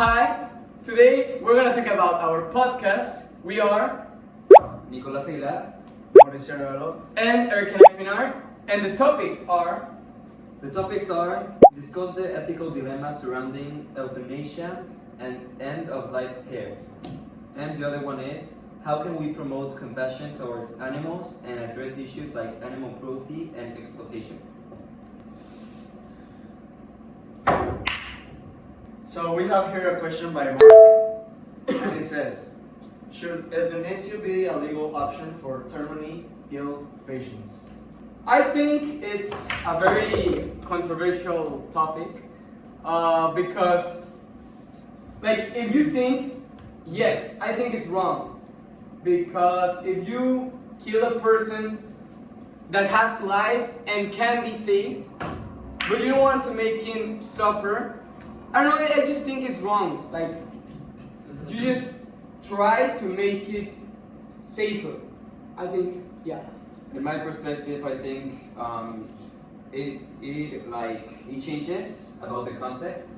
Hi, today we're gonna talk about our podcast. We are Nicolas Mauricio, and Erkan, and the topics are The topics are discuss the ethical dilemma surrounding euthanasia and end of life care. And the other one is how can we promote compassion towards animals and address issues like animal cruelty and exploitation. So we have here a question by Mark, and it says, should euthanasia be a legal option for terminally ill patients? I think it's a very controversial topic because, like, if you think, yes, I think it's wrong because if you kill a person that has life and can be saved, but you don't want to make him suffer, I don't know, I just think it's wrong. Like, you just try to make it safer. I think, yeah. In my perspective, I think it changes about the context.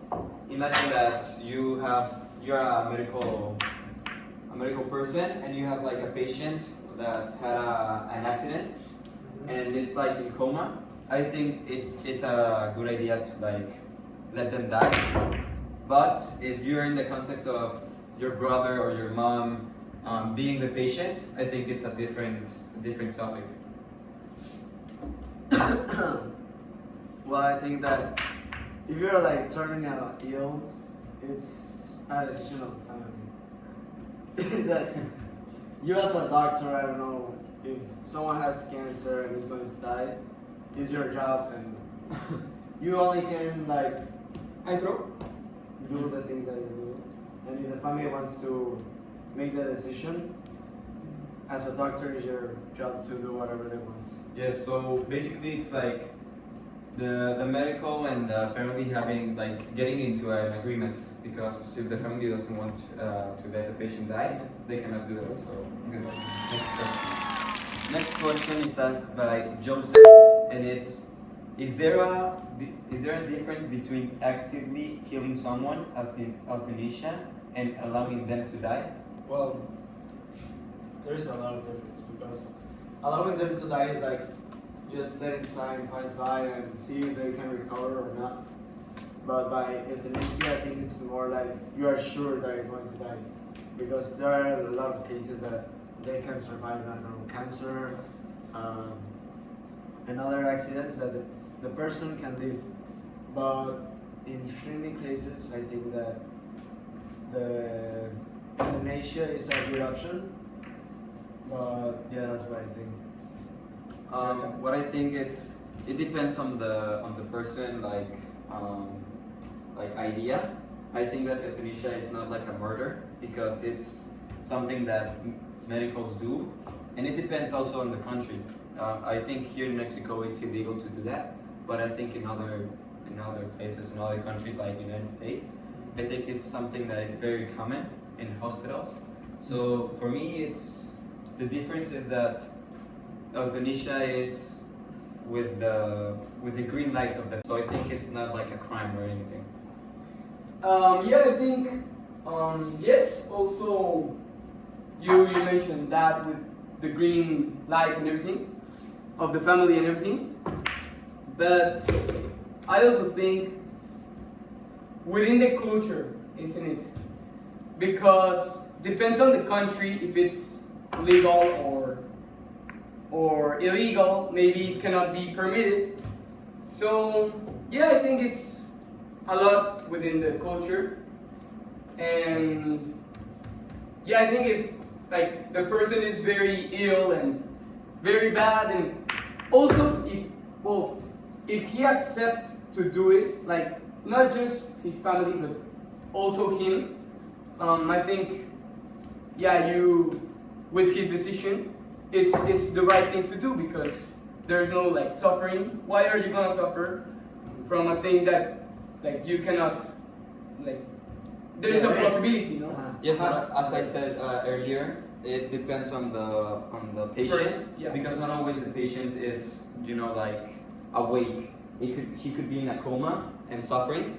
Imagine that you're a medical person and you have like a patient that had an accident and it's like in coma. I think it's a good idea to like let them die. But if you're in the context of your brother or your mom being the patient, I think it's a different topic. Well, I think that if you're like terminally ill, it's a decision of the family. Is that you as a doctor, I don't know, if someone has cancer and is going to die, it's your job and you only can like do the thing that you do. And if the family wants to make the decision, as a doctor, it's your job to do whatever they want. Yes, so basically it's like the medical and the family getting into an agreement, because if the family doesn't want to let the patient die, they cannot do it. So next question is asked by Joseph, and it's is there a difference between actively killing someone as in euthanasia and allowing them to die? Well, there is a lot of difference because allowing them to die is like just letting time pass by and see if they can recover or not. But by euthanasia, I think it's more like you are sure that you're going to die, because there are a lot of cases that they can survive, I don't know, cancer and other accidents that the person can live. But in extreme cases, I think that the euthanasia is a good option. But yeah, that's what I think. What I think it depends on the person idea. I think that euthanasia is not like a murder because it's something that medicals do, and it depends also on the country. I think here in Mexico it's illegal to do that, but I think in other places, in other countries like United States, I think it's something that is very common in hospitals. So for me, the difference is that euthanasia is with the green light of the. So I think it's not like a crime or anything. Yeah, I think yes. Also, you mentioned that with the green light and everything of the family and everything, but I also think within the culture, isn't it? Because depends on the country if it's legal or illegal. Maybe it cannot be permitted. So yeah, I think it's a lot within the culture. And yeah, I think if like the person is very ill and very bad, and also if he accepts to do it, like not just his family but also him, I think yeah, you with his decision is the right thing to do, because there's no like suffering. Why are you gonna suffer from a thing that like you cannot like? There is a possibility, no? Yes, but as I said earlier, it depends on the patient. Yeah. Because not always the patient is like awake. He could be in a coma and suffering.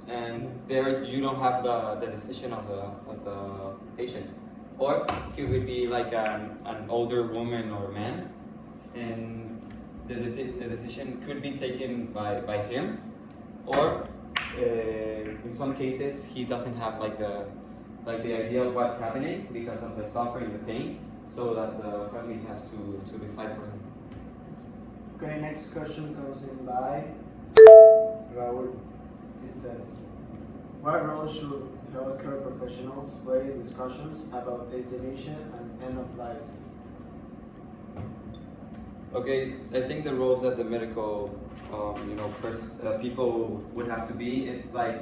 and there you don't have the decision of the patient. Or he would be like an older woman or man, and the decision could be taken by him, or in some cases he doesn't have like the idea of what's happening because of the suffering, the pain, so that the family has to decide for him. Okay, next question comes in by Raul. It says, what role should healthcare professionals play in discussions about euthanasia and end of life? Okay, I think the roles that the medical, people would have to be, it's like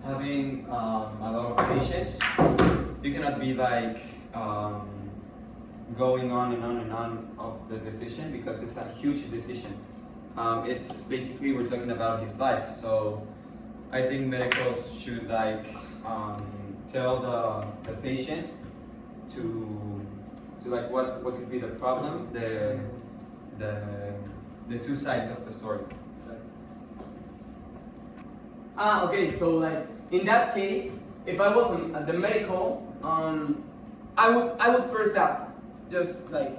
having a lot of patience. You cannot be like going on and on and on of the decision because it's a huge decision. It's basically we're talking about his life, so I think medicals should like tell the patients to like what could be the problem, the two sides of the story. Okay, so like in that case, if I wasn't at the medical, I would first ask, just like,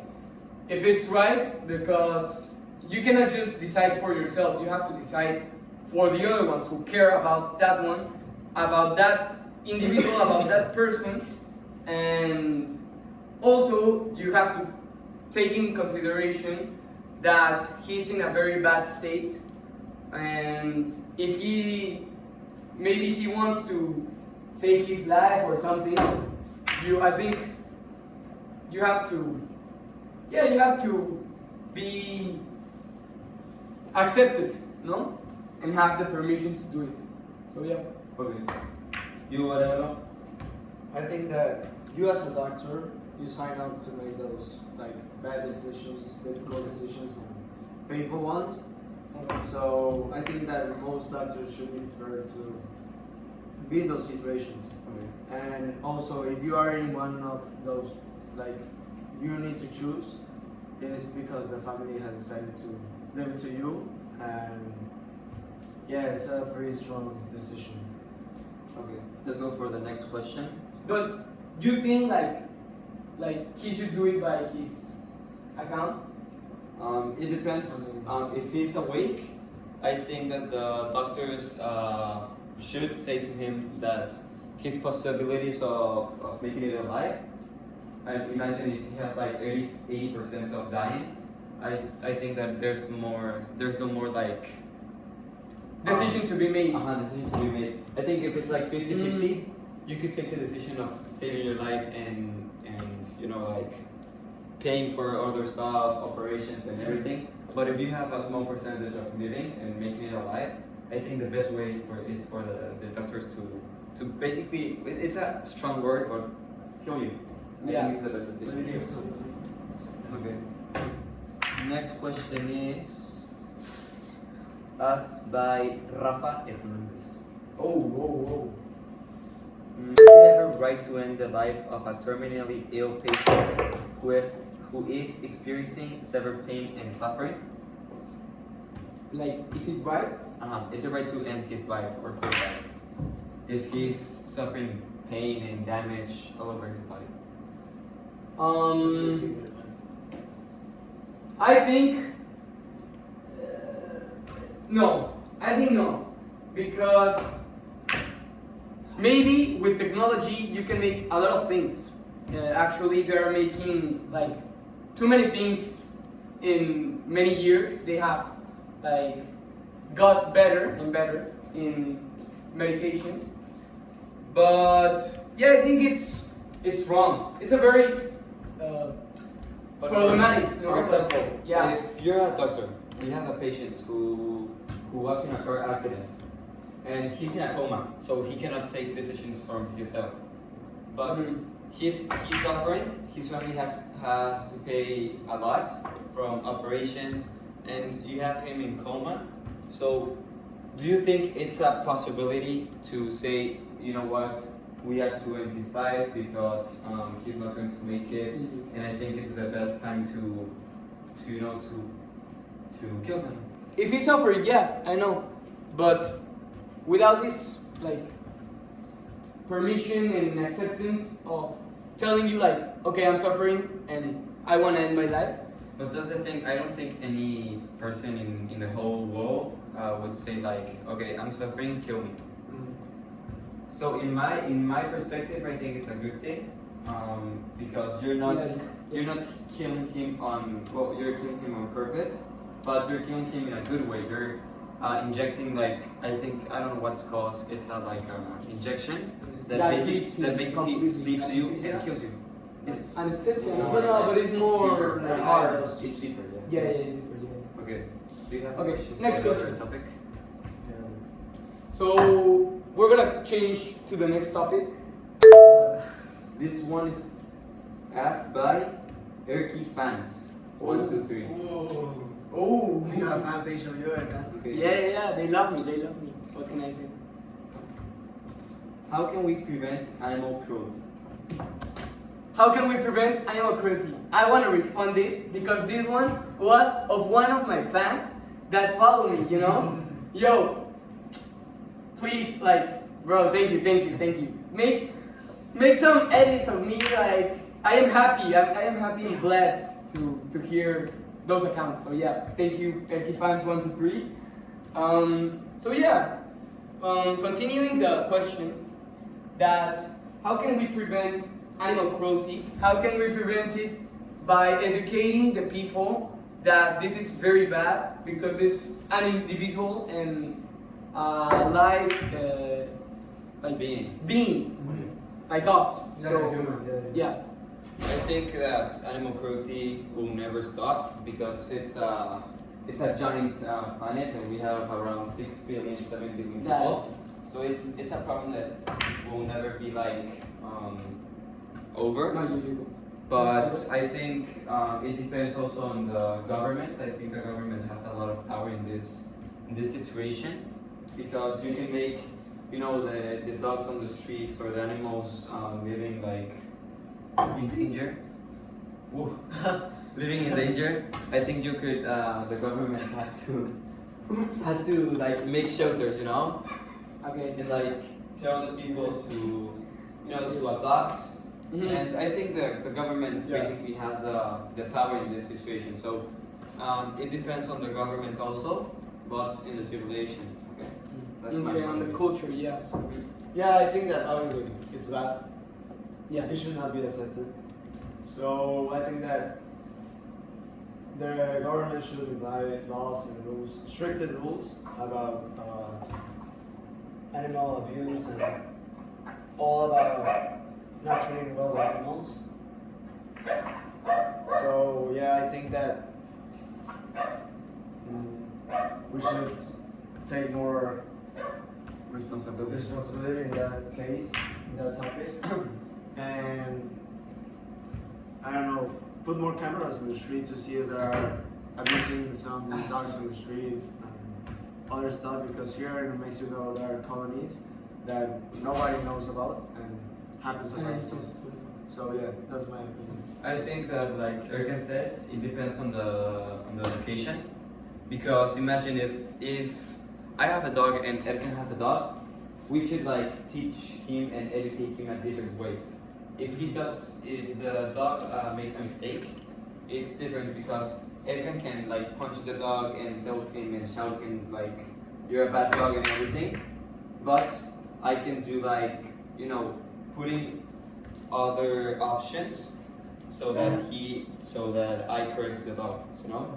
if it's right, because you cannot just decide for yourself. You have to decide for the other ones who care about that one, about that individual, about that person, and also you have to take in consideration that he's in a very bad state, and if maybe he wants to save his life or something, I think you have to be accepted, no? And have the permission to do it. So yeah. Okay. You whatever? I think that you as a doctor, you sign up to make those like bad decisions, difficult decisions, and painful ones. So I think that most doctors should be prepared to be in those situations. Okay. And also, if you are in one of those, like you need to choose, it's because the family has decided to give it to you, and yeah, it's a pretty strong decision. Okay. Let's go for the next question. But do you think like he should do it by his account? It depends. If he's awake, I think that the doctors should say to him that his possibilities of making it alive. I imagine if he has like 80% of dying, I think that there's no more like Decision to be made. decision to be made. I think if it's like 50-50, you could take the decision of saving your life and like paying for other stuff, operations and everything. But if you have a small percentage of living and making it alive, I think the best way is for the doctors to basically, it's a strong word, but kill you. I think it's the best decision. Okay. Next question is asked by Rafa Hernandez. Oh. Is it ever right to end the life of a terminally ill patient who is experiencing severe pain and suffering? Like, is it right? Is it right to end his life or her life if he's suffering pain and damage all over his body? I think no. I think no, because maybe with technology you can make a lot of things. Actually, they are making like too many things in many years. They have like got better and better in medication, but yeah, I think it's wrong. It's a very problematic. For example, yeah. if you're a doctor, you have a patient who was in a car accident and he's in a coma, so he cannot take decisions for himself. But he's suffering. His family has to pay a lot from operations, and you have him in coma. So, do you think it's a possibility to say, you know what, we have to end his life because he's not going to make it, and I think it's the best time to kill him? If he's suffering, yeah, I know, but without his like permission and acceptance of telling you like, okay, I'm suffering and I want to end my life. But that's the thing. I don't think any person in the whole world would say like, okay, I'm suffering, kill me. So in my perspective, I think it's a good thing, because you're not killing him you're killing him on purpose, but you're killing him in a good way. You're injecting like I don't know what's called. It's not like injection that basically sleeps you and kills you. It's Anesthesia, more but it's more deeper. like It's hard. hard. It's deeper. Yeah, it's deeper. Yeah. Okay. Do you have Okay, questions next for the question. topic? So we're gonna change to the next topic. This one is asked by Erkan fans. 1, 2, 3. Oh. We got a fan page of you, Erkan. Okay. Yeah. They love me. What can I say? How can we prevent animal cruelty? How can we prevent animal cruelty? I want to respond this because this one was of one of my fans that follow me, you know? Yo, please, like, bro, thank you. Make some edits of me, like, I am happy and blessed to hear those accounts. So yeah, thank you, fans 1 to 3. So yeah, continuing the question that how can we prevent animal cruelty? How can we prevent it? By educating the people that this is very bad because it's an individual and life like being like us. So yeah. I think that animal cruelty will never stop because it's a giant planet and we have around 6 billion, 7 billion people. So it's a problem that will never be like over. No, you. But I think it depends also on the government. I think the government has a lot of power in this situation because you can make the dogs on the streets or the animals living like in danger. Living in danger. I think you could. The government has to like make shelters, Okay. and like tell the people to to adopt. And I think the government basically has the power in this situation. So it depends on the government also, but in the civilization. Okay, that's my Okay, on the culture, yeah. Yeah, I think that obviously it's bad. Yeah. It should not be accepted. So I think that the government should provide laws and rules, stricter rules about animal abuse and all about not treating well animals. So yeah, I think that we should take more responsibility in that case, in that topic, and I don't know, put more cameras in the street to see if there are abusing some dogs on the street and other stuff. Because here in Mexico there are colonies that nobody knows about and happens on episodes. So yeah, that's my opinion. I think that, like Erkan said, it depends on the location. Because imagine if I have a dog and Erkan has a dog, we could like teach him and educate him a different way. If the dog makes a mistake, it's different because Erkan can like punch the dog and tell him and shout him like you're a bad dog and everything. But I can do like putting other options so that I correct the dog.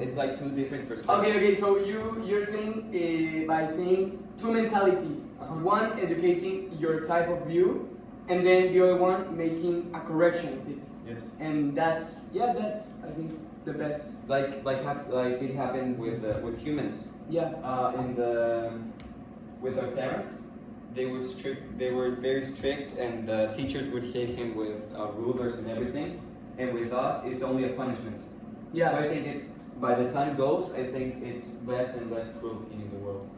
It's like two different perspectives. Okay. So you're saying by saying two mentalities. One educating your type of view, and then the other one making a correction of it. Yes. And that's I think the best. Like it happened with humans. Yeah. With our parents, they were very strict, and the teachers would hit him with rulers and everything. And with us, it's only a punishment. Yeah. So I think it's by the time goes, I think it's less and less cruelty in the world.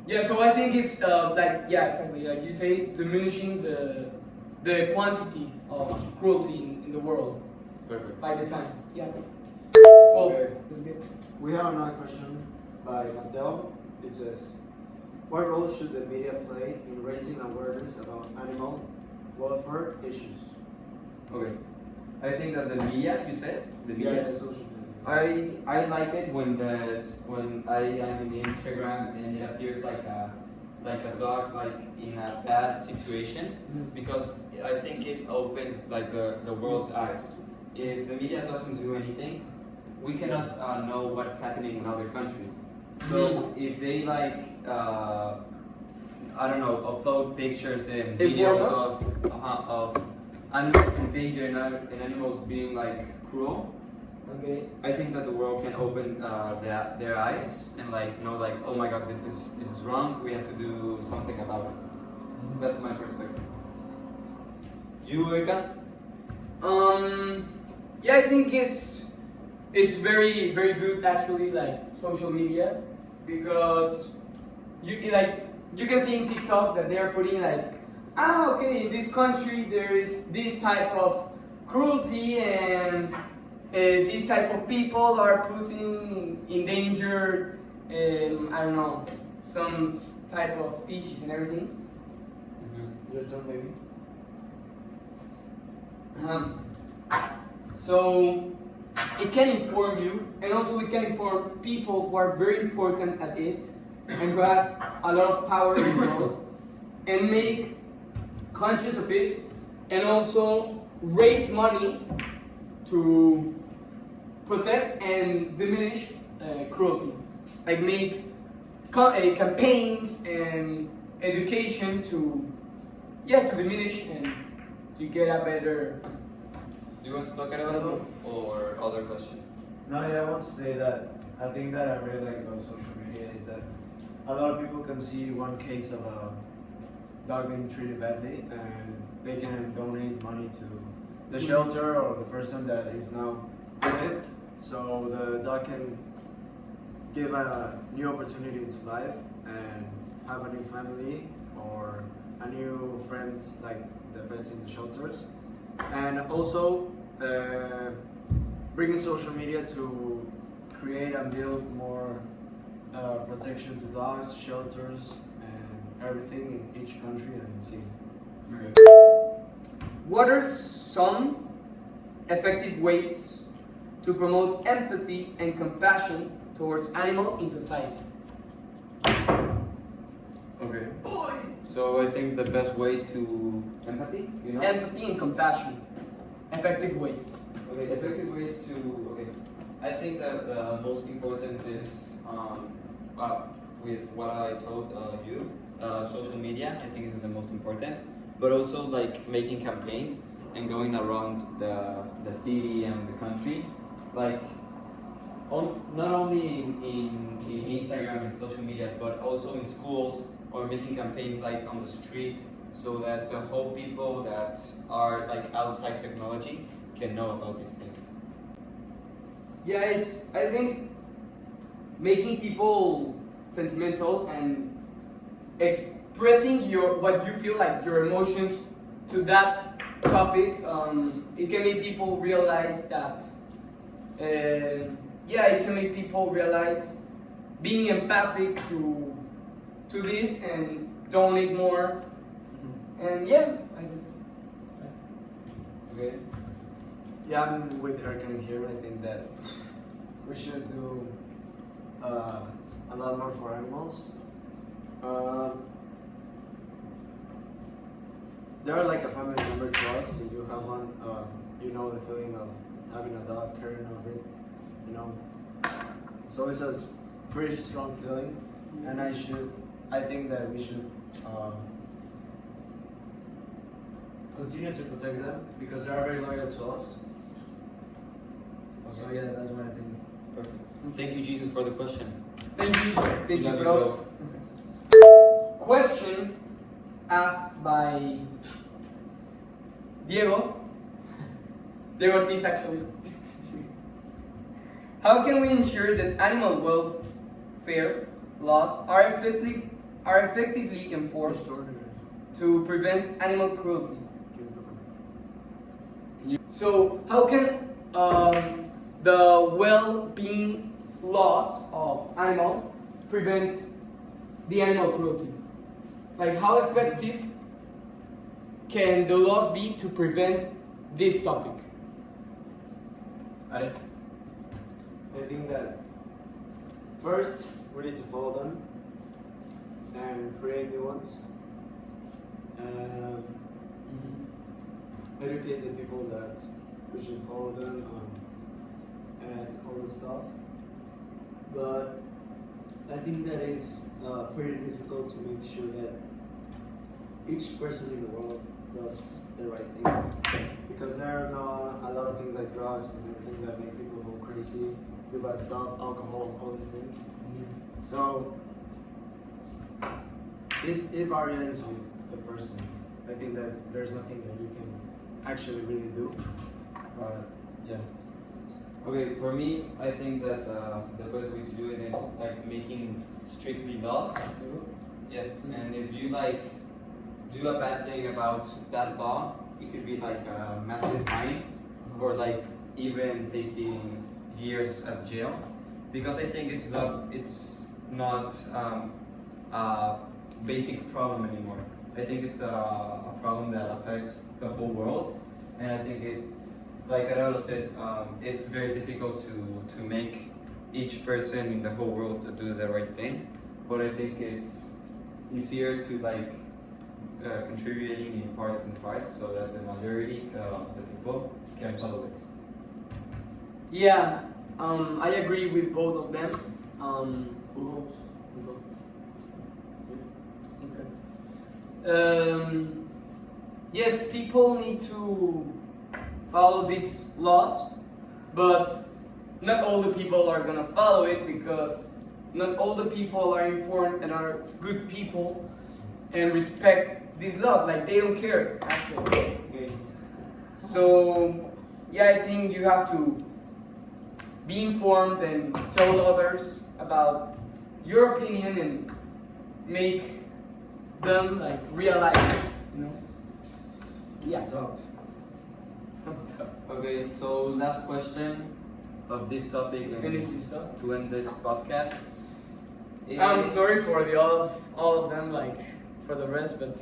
Yeah, so I think it's exactly like you say, diminishing the quantity of cruelty in the world Perfect. by the time. Yeah. Well, Okay. that's good. We have another question by Mateo. It says, What role should the media play in raising awareness about animal welfare issues? Okay. I think that the media, you said? The media? Yeah, the social media. I like it when I am in Instagram and it appears like a dog like in a bad situation, because I think it opens like the world's eyes. If the media doesn't do anything, we cannot know what's happening in other countries. So if they like I don't know, upload pictures and videos of animals in danger and animals being like cruel, Okay. I think that the world can open their eyes and like know like, oh my god, this is wrong. We have to do something about it. That's my perspective. You, Erkan? Yeah, I think it's very very good actually, like social media, because you can see in TikTok that they are putting like, okay, in this country there is this type of cruelty and these type of people are putting in danger, I don't know, some type of species and everything. Your turn, maybe. So it can inform you, and also it can inform people who are very important at it and who has a lot of power in the world, and make conscious of it, and also raise money to protect and diminish cruelty, like make campaigns and education to diminish and to get a better. Do you want to talk about it or other question? No, yeah, I want to say that I think that I really like about social media is that a lot of people can see one case of a dog being treated badly and they can donate money to the shelter or the person that is now with it, so the dog can give a new opportunity in his life and have a new family or a new friends like the pets in the shelters. And also bringing social media to create and build more protection to dogs, shelters, and everything in each country and city. What are some effective ways to promote empathy and compassion towards animals in society? Okay. So I think the best way to empathy, you know? Empathy and compassion. Effective ways. Okay, effective ways to, okay. I think that the most important is, with what I told you, social media, I think is the most important, but also like making campaigns and going around the city and the country, like not only in Instagram and social media, but also in schools, or making campaigns like on the street, so that the whole people that are like outside technology can know about these things. Yeah, I think making people sentimental and expressing what you feel, like your emotions to that topic, it can make people realize that it can make people realize being empathic to this and donate more. And yeah, I think. Okay. Yeah, I'm with Erkan here. I think that we should do a lot more for animals. They are like a family member to us. If you have one, you know the feeling of having a dog, caring of it. You know, it's always a pretty strong feeling, and I think that we should continue to protect them because they are very loyal to us. So yeah, that's what I think. Perfect. Thank you, Jesus, for the question. Thank you, Love you, prof. Question asked by Diego Ortiz actually. How can we ensure that animal welfare laws are effectively enforced to prevent animal cruelty? So how can the well-being laws of animal prevent the animal cruelty. Like, how effective can the laws be to prevent this topic? I think that first we need to follow them and create new ones. Educate the people that we should follow them and all this stuff. But I think that is pretty difficult to make sure that each person in the world does the right thing. Because there are a lot of things like drugs and everything that make people go crazy, do bad stuff, alcohol, all these things. So it varies with the person. I think that there's nothing that you can actually really do. But yeah. Okay, for me, I think that the best way to do it is like making strictly laws. Yes, and if you like do a bad thing about that law, it could be like a massive fine or like even taking years of jail. Because I think it's not a basic problem anymore. I think it's a problem that affects the whole world, and I think it, like Arelo said, it's very difficult to make each person in the whole world do the right thing. But I think it's easier to like contributing in parts so that the majority of the people can follow it. Yeah, I agree with both of them. Who hopes? Yes, people need to follow these laws, but not all the people are gonna follow it because not all the people are informed and are good people and respect these laws. Like, they don't care, actually. So, yeah, I think you have to be informed and tell others about your opinion and make them like realize it, you know? Yeah. Top. Okay, so last question of this topic and Finish this up. to end this podcast. I'm sorry for the all of them, like for the rest, but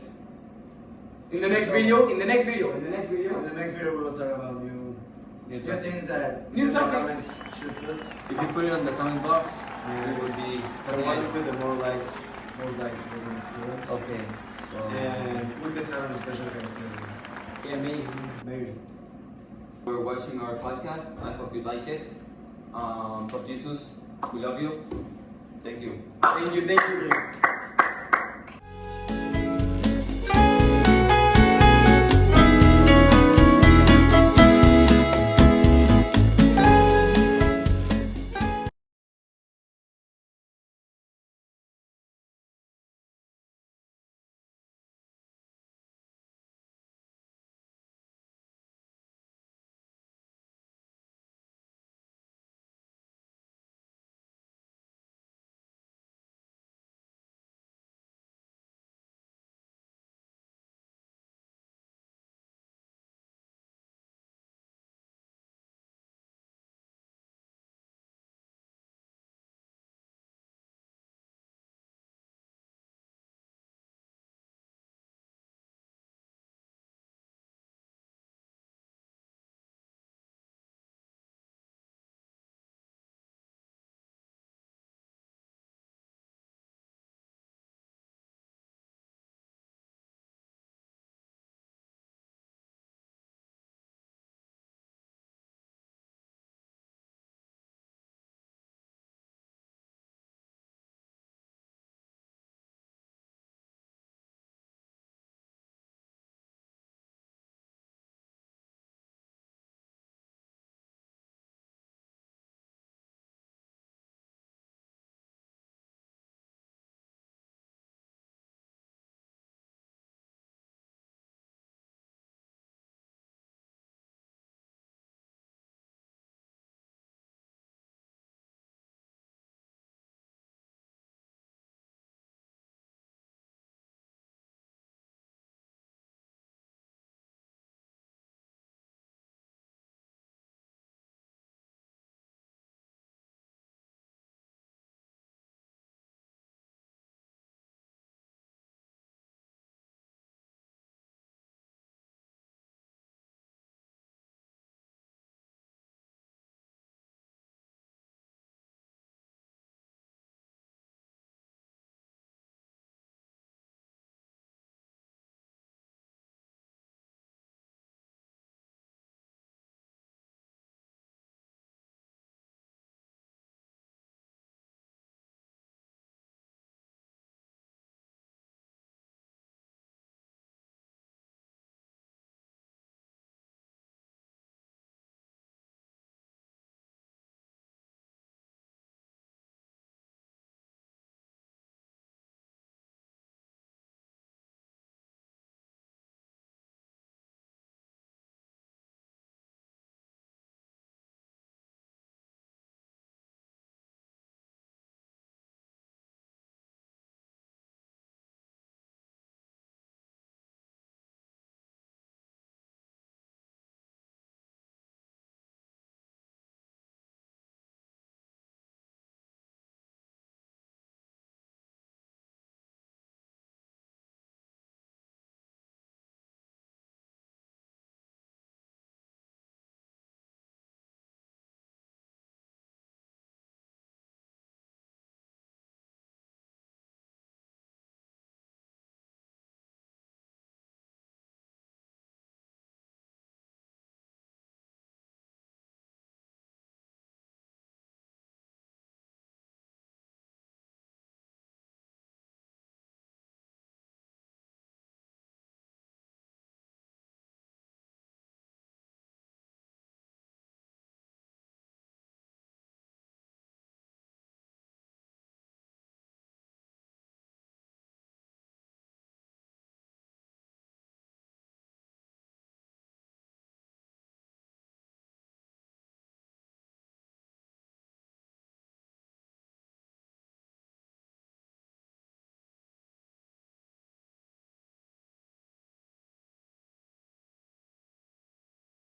in the next video, In the next video, we will talk about new things that New the topics. comments should put. If you put it on the comment box, we will be The talking ones about. with the more likes, we're going to do it. Okay, so And we could have a special guest yeah, maybe. maybe. we're watching our podcast. I hope you like it. For Jesus, we love you. Thank you. Thank you.